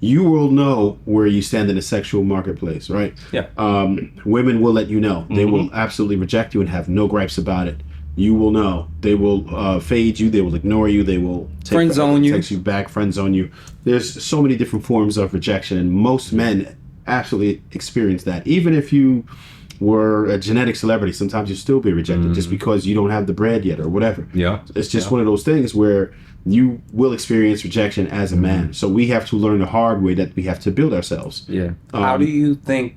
you will know where you stand in the sexual marketplace, right? Yeah. Women will let you know. They will absolutely reject you and have no gripes about it. You will know. They will fade you. They will ignore you. They will take Friend forever zone to you. text you back, friend zone you. There's so many different forms of rejection, and most men absolutely experience that. Even if you were a genetic celebrity, sometimes you'll still be rejected just because you don't have the bread yet or whatever. Yeah. It's just one of those things where you will experience rejection as a man. So we have to learn the hard way that we have to build ourselves. Yeah. How do you think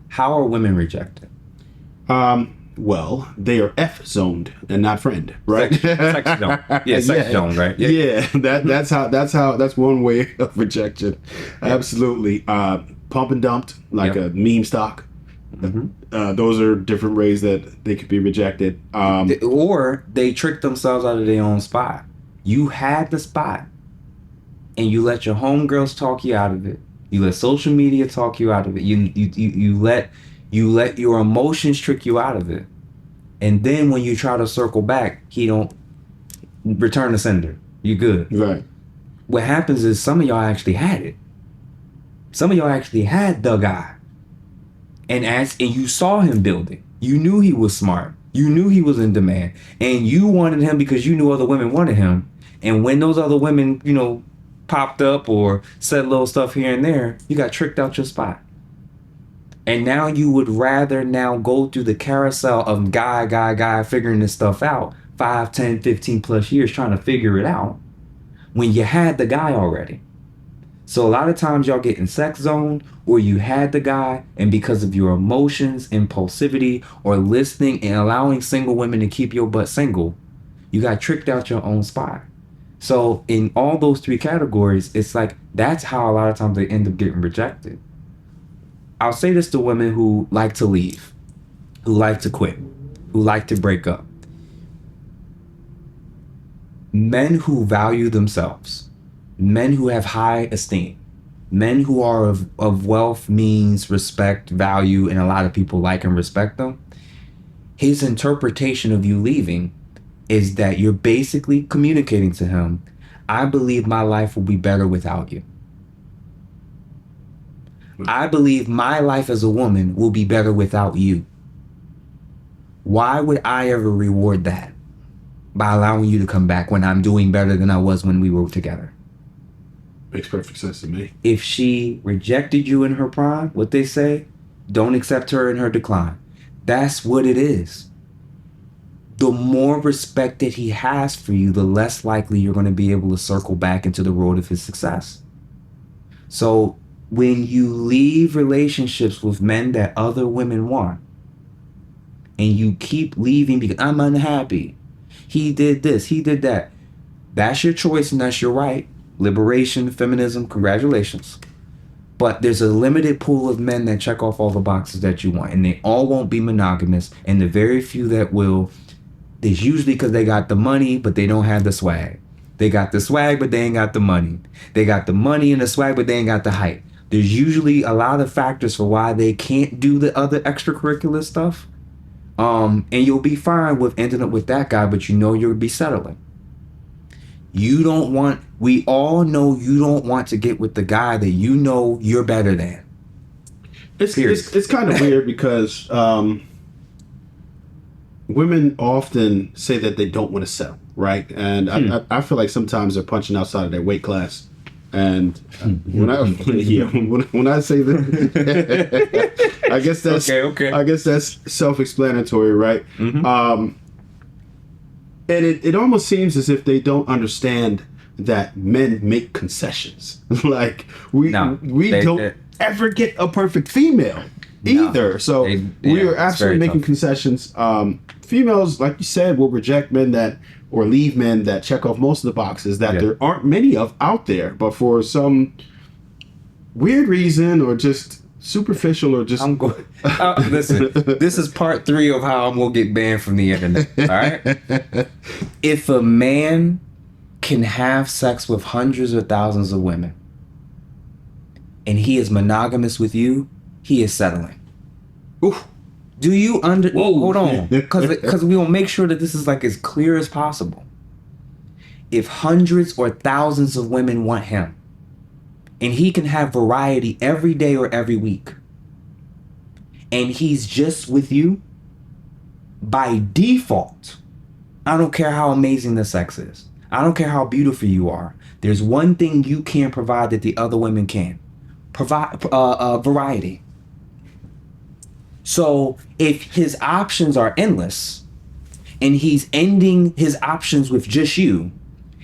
how are women rejected? Well, they are F zoned and not friend, right? Sex zone. Yeah, sex zone, right? Yeah, that's one way of rejection. Yeah. Absolutely. Pump and dumped like a meme stock. Those are different ways that they could be rejected. Or they trick themselves out of their own spot. You had the spot, and you let your homegirls talk you out of it. You let social media talk you out of it. You let your emotions trick you out of it. And then when you try to circle back, he don't return the sender. You good. Right. What happens is some of y'all actually had it. Some of y'all actually had the guy. And you saw him building. You knew he was smart. You knew he was in demand. And you wanted him because you knew other women wanted him. And when those other women, popped up or said little stuff here and there, you got tricked out your spot. And now you would rather now go through the carousel of guy figuring this stuff out 5, 10, 15 plus years trying to figure it out when you had the guy already. So a lot of times y'all get in sex zone or you had the guy, and because of your emotions, impulsivity, or listening and allowing single women to keep your butt single, you got tricked out your own spot. So in all those three categories, it's like that's how a lot of times they end up getting rejected. I'll say this to women who like to leave, who like to quit, who like to break up. Men who value themselves, men who have high esteem, men who are of wealth, means, respect, value, and a lot of people like and respect them, his interpretation of you leaving is that you're basically communicating to him, I believe my life will be better without you. I believe my life as a woman will be better without you. Why would I ever reward that by allowing you to come back when I'm doing better than I was when we were together? Makes perfect sense to me. If she rejected you in her prime, what they say, don't accept her in her decline. That's what it is. The more respect that he has for you, the less likely you're going to be able to circle back into the road of his success. So when you leave relationships with men that other women want, and you keep leaving because I'm unhappy, he did this, he did that, that's your choice and that's your right. Liberation, feminism, congratulations. But there's a limited pool of men that check off all the boxes that you want, and they all won't be monogamous, and the very few that will, it's usually because they got the money but they don't have the swag. They got the swag but they ain't got the money. They got the money and the swag but they ain't got the height. There's usually a lot of factors for why they can't do the other extracurricular stuff. And you'll be fine with ending up with that guy, but you'll be settling. We all know you don't want to get with the guy that you know you're better than. It's kind of weird because women often say that they don't want to settle, right? And I feel like sometimes they're punching outside of their weight class. And when I say that, I guess that's okay. I guess that's self-explanatory, right? And it almost seems as if they don't understand that men make concessions. Like we don't ever get a perfect female either. So we are absolutely making concessions. Females, like you said, will reject men or leave men that check off most of the boxes that there aren't many of out there, but for some weird reason or just superficial or just... Listen, this is part 3 of how I'm going to get banned from the internet, all right? If a man can have sex with hundreds or thousands of women and he is monogamous with you, he is settling. Oof. Do you hold on, because we will make sure that this is like as clear as possible. If hundreds or thousands of women want him, and he can have variety every day or every week, and he's just with you, by default, I don't care how amazing the sex is. I don't care how beautiful you are. There's one thing you can't provide that the other women can. Provide variety. So if his options are endless and he's ending his options with just you,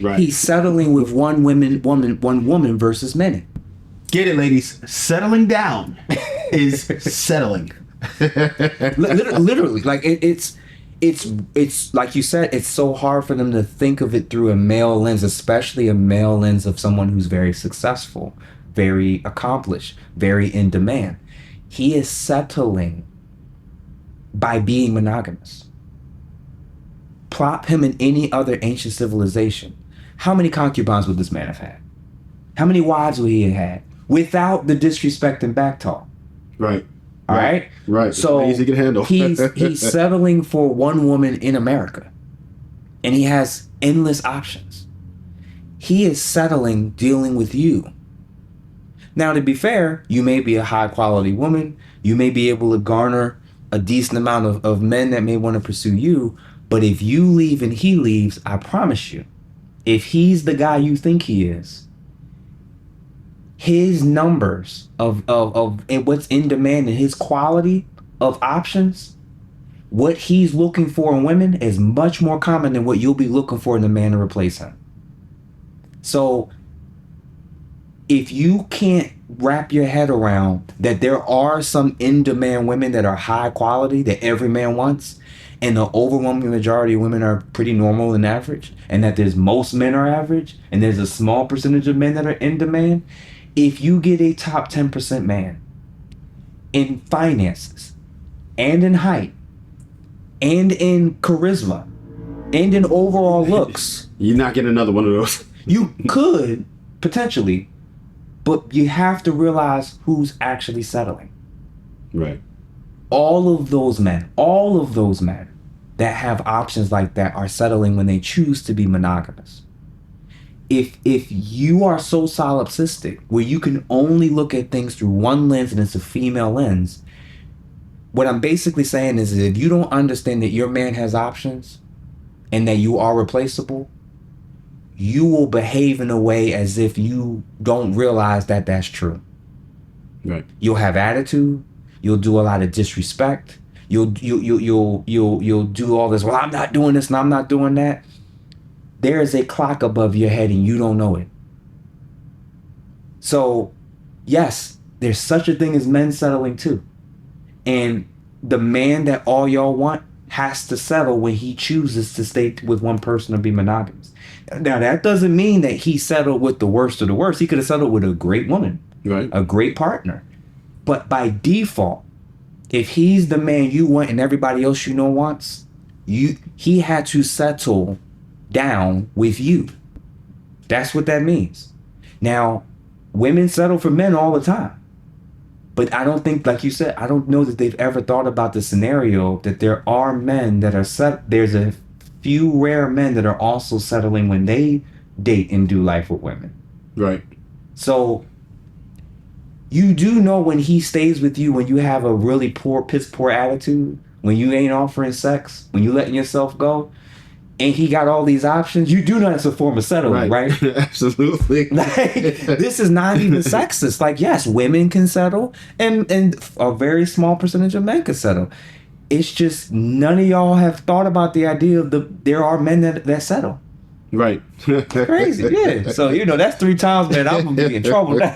right, he's settling with one woman versus many. Get it, ladies. Settling down is settling. Literally, like it's like you said, it's so hard for them to think of it through a male lens, especially a male lens of someone who's very successful, very accomplished, very in demand. He is settling by being monogamous. Plop him in any other ancient civilization. How many concubines would this man have had? How many wives would he have had without the disrespect and backtalk? Right. All right. Right. So easy to handle. he's settling for one woman in America, and he has endless options. He is settling dealing with you. Now, to be fair, you may be a high quality woman. You may be able to garner a decent amount of men that may want to pursue you. But if you leave and he leaves, I promise you, if he's the guy you think he is, his numbers of what's in demand and his quality of options, what he's looking for in women is much more common than what you'll be looking for in a man to replace him. So if you can't wrap your head around that there are some in-demand women that are high quality that every man wants, and the overwhelming majority of women are pretty normal and average, and that there's most men are average, and there's a small percentage of men that are in demand, if you get a top 10% man in finances and in height and in charisma and in overall looks, you're not getting another one of those. You could potentially, but you have to realize who's actually settling. Right. All of those men that have options like that are settling when they choose to be monogamous. If you are so solipsistic where you can only look at things through one lens and it's a female lens, what I'm basically saying is if you don't understand that your man has options and that you are replaceable, you will behave in a way as if you don't realize that that's true. Right. You'll have attitude. You'll do a lot of disrespect. You'll do all this. Well, I'm not doing this and I'm not doing that. There is a clock above your head and you don't know it. So, yes, there's such a thing as men settling too. And the man that all y'all want has to settle when he chooses to stay with one person or be monogamous. Now, that doesn't mean that he settled with the worst of the worst. He could have settled with a great woman, right, a great partner. But by default, if he's the man you want and everybody else you know wants, he had to settle down with you. That's what that means. Now, women settle for men all the time. But I don't think, like you said, I don't know that they've ever thought about the scenario that there are men that are there's a few rare men that are also settling when they date and do life with women. Right. So you do know when he stays with you, when you have a really piss poor attitude, when you ain't offering sex, when you letting yourself go, and he got all these options, you do know that's a form of settling, right? Absolutely. Like, this is not even sexist. Like, yes, women can settle, and a very small percentage of men can settle. It's just none of y'all have thought about the idea of there are men that settle. Right. Crazy, yeah. So, that's 3 times, man. I'm going to be in trouble now.